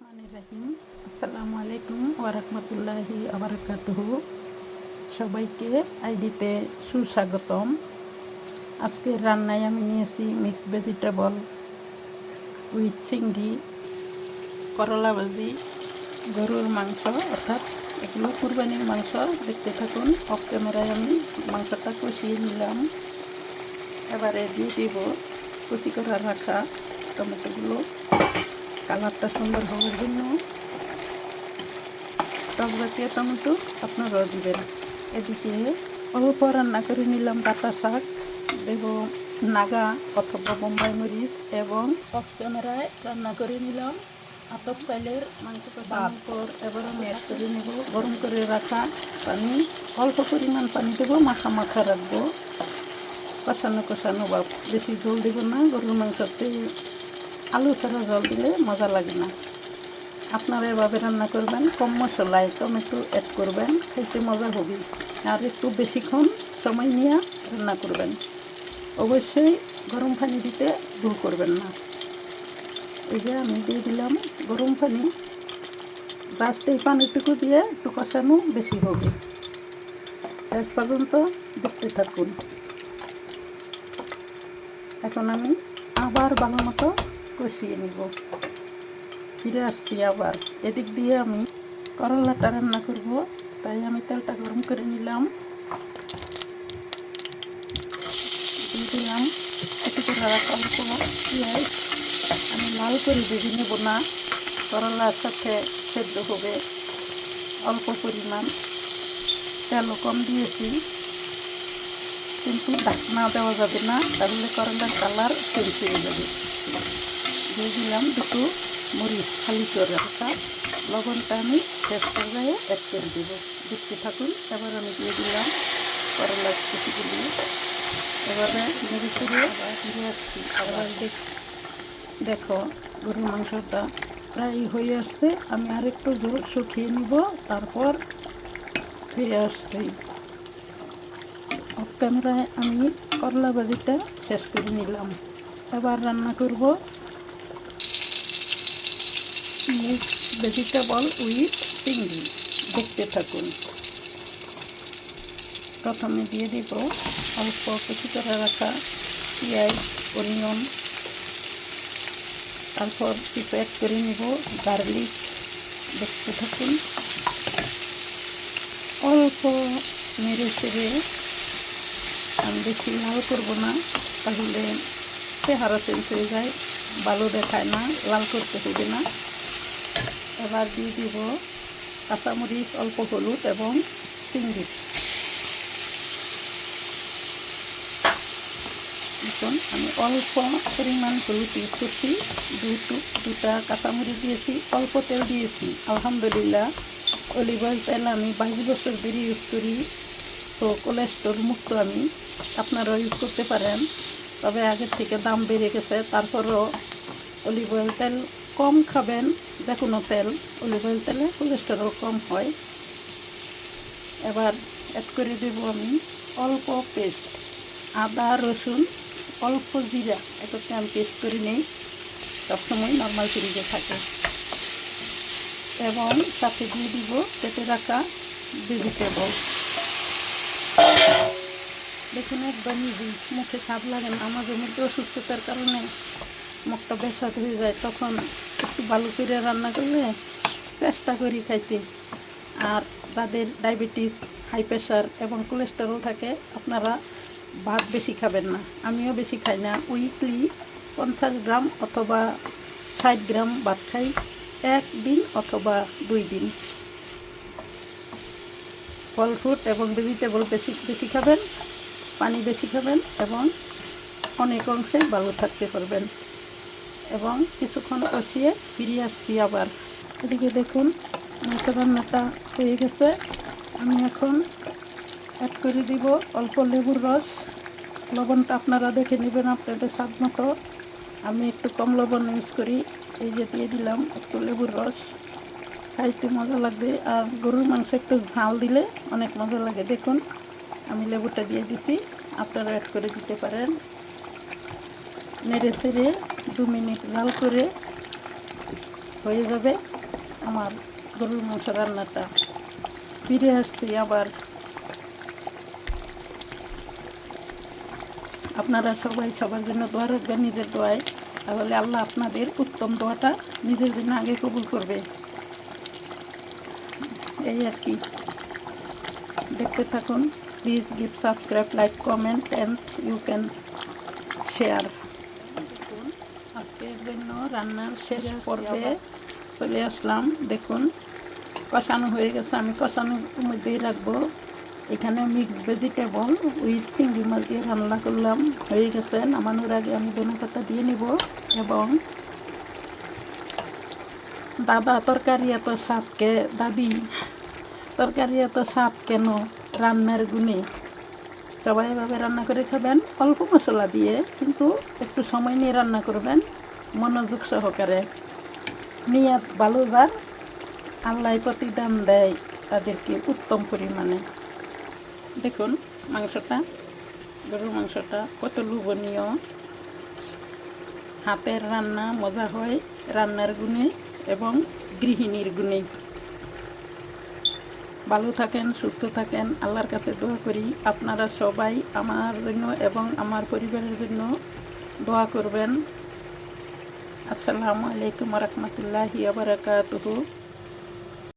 রহিম আসসালামু আলাইকুম ওয়া রাহমাতুল্লাহি ওয়া বারাকাতুহু। সবাইকে আইডিতে সুস্বাগতম। আজকে রান্নায় আমি নিয়েছি মিক্স ভেজিটেবল উইথ চিংড়ি, করলা ভাজি, গরুর মাংস, অর্থাৎ এগুলো কুরবানির মাংস। দেখতে থাকুন। অফ ক্যামেরায় আমি মাংসটা কষিয়ে নিলাম। এবারে দিয়ে দিব কুচি করে রাখা টমেটোগুলো, কালারটা সুন্দর হওয়ার জন্য। টক জাতীয় টমেটো আপনারাও দিবেন। এদিকে অল্প রান্না করে নিলাম ডাঁটা শাক, দেব নাগা অথবা বোম্বাই মরিচ, এবং অফ ক্যামেরায় রান্না করে নিলাম আতপ চাইলের মাংস কষানোর পর এবার আমি অ্যাড করে নেব গরম করে রাখা পানি। অল্প পরিমাণ পানি দেবো, মাখা মাখা রাখবো, কষানো কষানো বা বেশি জল দেব না। গরুর মাংসতে আলু ছাড়া জল দিলে মজা লাগে না। আপনারা এভাবে রান্না করবেন, কম মশলায় টমেটো অ্যাড করবেন, খাইতে মজা হবে। আর একটু বেশিক্ষণ সময় নিয়ে রান্না করবেন। অবশ্যই গরম পানি দিতে ভুল করবেন না। এই যে আমি দিয়ে দিলাম গরম পানি। জাস্ট এই পানিটুকু দিয়ে একটু কষানো বেশি হবে। শেষ পর্যন্ত দেখতে থাকুন। এখন আমি আবার ভালো মতো কষিয়ে নিব। ফিরে আসছি আবার। এদিক দিয়ে আমি করলাটা রান্না করব, তাই আমি তেলটা গরম করে নিলাম। দিয়ে দিলাম একটু করে রাখা অল্প পেঁয়াজ। আমি লাল করে ভেজে নেব না, করলার সাথে সেদ্ধ হবে। অল্প পরিমাণ তেলও কম দিয়েছি, কিন্তু ঢাকনা দেওয়া যাবে না, তাহলে করলার কালার চেঞ্জ হয়ে যাবে। দিয়ে দিলাম দুটো মরিচ খালি করে রাখা। লবণটা আমি শেষ পর্যায়ে অ্যাড করে দেবো। দেখতে থাকুন। এবার আমি দিয়ে দিলাম করলার কুচিগুলি। এবারে নেড়ে চেড়ে ফিরে আসছি। আবার দেখো গরুর মাংসটা প্রায় হয়ে আসছে। আমি আরেকটু জল শুকিয়ে নিব, তারপর ফিরে আসছি। অফ ক্যামেরায় আমি করলা ভাজিটা শেষ করে নিলাম। এবার রান্না করব মিক্স ভেজিটেবল উইথ চিংড়ি। দেখতে থাকুন। প্রথমে দিয়ে দিব অল্প কুচি করে রাখা পেঁয়াজ, অনিয়ন, তারপর কিছু অ্যাড করে নিব গার্লিক। দেখতে থাকুন। অল্প নেড়ে চেড়ে, আমি বেশি লাল করবো না, তাহলে চেহারা চেঞ্জ হয়ে যায়, ভালো দেখায় না। লাল করতে হবে না। এবার দিয়ে দিব কাঁচামরিচ, অল্প হলুদ এবং চিংড়ি। এখন আমি অল্প পরিমাণ হলুদ ইউজ করছি, দুটা কাঁচামরিচ দিয়েছি, অল্প তেল দিয়েছি। আলহামদুলিল্লাহ অলিভ অয়েল তেল আমি 22 বছর ধরে ইউজ করি, তো কোলেস্ট্রল মুক্ত আমি। আপনারাও ইউজ করতে পারেন, তবে আগের থেকে দাম বেড়ে গেছে। তারপরও অলিভ অয়েল তেল কম খাবেন। যে কোনো তেল, অলিভ অয়েল তেলে কোলেস্টেরল কম হয়। এবার অ্যাড করে দেব আমি অল্প পেস্ট আদা রসুন, অল্প জিরা। এটাকে আমি পেস্ট করে নিই, সবসময় নর্মাল ফ্রিজে থাকে। এবং সাথে দিয়ে দিব কেটে রাখা ভেজিটেবল। দেখুন একদম ইজি, মুখে স্বাদ লাগে না। আমাদের মধ্যে অসুস্থতার কারণে মুখটা বেসাদ হয়ে যায়, তখন একটু ভালো করে রান্না করলে চেষ্টা করি খাইতে। আর যাদের ডায়াবেটিস, হাই প্রেশার এবং কোলেস্টেরল থাকে, আপনারা ভাত বেশি খাবেন না। আমিও বেশি খাই না। উইকলি 50 গ্রাম অথবা 60 গ্রাম ভাত খাই, একদিন অথবা 2 দিন। ফল ফ্রুট এবং ভেজিটেবল বেশি বেশি খাবেন, পানি বেশি খাবেন, এবং অনেক অংশে ভালো থাকতে পারবেন। এবং কিছুক্ষণ কষিয়ে ফিরে আসছি আবার। এদিকে দেখুন মাংস রান্নাটা হয়ে গেছে। আমি এখন অ্যাড করে দিব অল্প লেবুর রস। লবণটা আপনারা দেখে নেবেন আপনাদের স্বাদ মতো। আমি একটু কম লবণ ইউজ করি। এই যে দিয়ে দিলাম একটু লেবুর রস, খাইতে মজা লাগবে। আর গরুর মাংস একটু ঝাল দিলে অনেক মজা লাগে। দেখুন আমি লেবুটা দিয়ে দিছি, আপনারা অ্যাড করে দিতে পারেন। নেড়ে চেড়ে 2 মিনিট জাল করে হয়ে যাবে। আমার গরুর মাংস রান্নাটা। ফিরে আসছি আবার। আপনারা সবাই সবার জন্য দোয়া রাখবেন নিজের দোয়ায়, তাহলে আল্লাহ আপনাদের উত্তম দোয়াটা নিজের জন্য আগে কবুল করবে। এই আর কি, দেখতে থাকুন। Please give subscribe, like, comment and you can share. দেখুন, আজকের জন্য রান্নার শেষ পর্বে চলে আসলাম। দেখুন, কষানো হয়ে গেছে। আমি কষানোর মধ্যেই রাখবো। এখানে মিক্স ভেজিটেবল উইথ চিংড়ি মাছ দিয়ে রান্না করলাম, হয়ে গেছে। নামানোর আগে আমি ধনেপাতা দিয়ে নিব। এবং দাদা তরকারি এত স্বাদকে দাদি তরকারি এত স্বাদ কেন, রান্নার গুণে। সবাই এভাবে রান্না করে খাবেন, অল্প মশলা দিয়ে, কিন্তু একটু সময় নিয়ে রান্না করবেন, মনোযোগ সহকারে। নিয়াত ভালো, যার আল্লাহ প্রতিদান দেয় তাদেরকে উত্তম পরিমাণে। দেখুন মাংসটা, গরুর মাংসটা কত লোভনীয়। হাতের রান্না মজা হয় রান্নার গুণে এবং গৃহিণীর গুণে। ভালো থাকেন, সুস্থ থাকেন, আল্লাহর কাছে দোয়া করি আপনারা সবাই আমার জন্য এবং আমার পরিবারের জন্য দোয়া করবেন। আসসালামু আলাইকুম ওয়া রাহমাতুল্লাহি ওয়া বারাকাতুহু।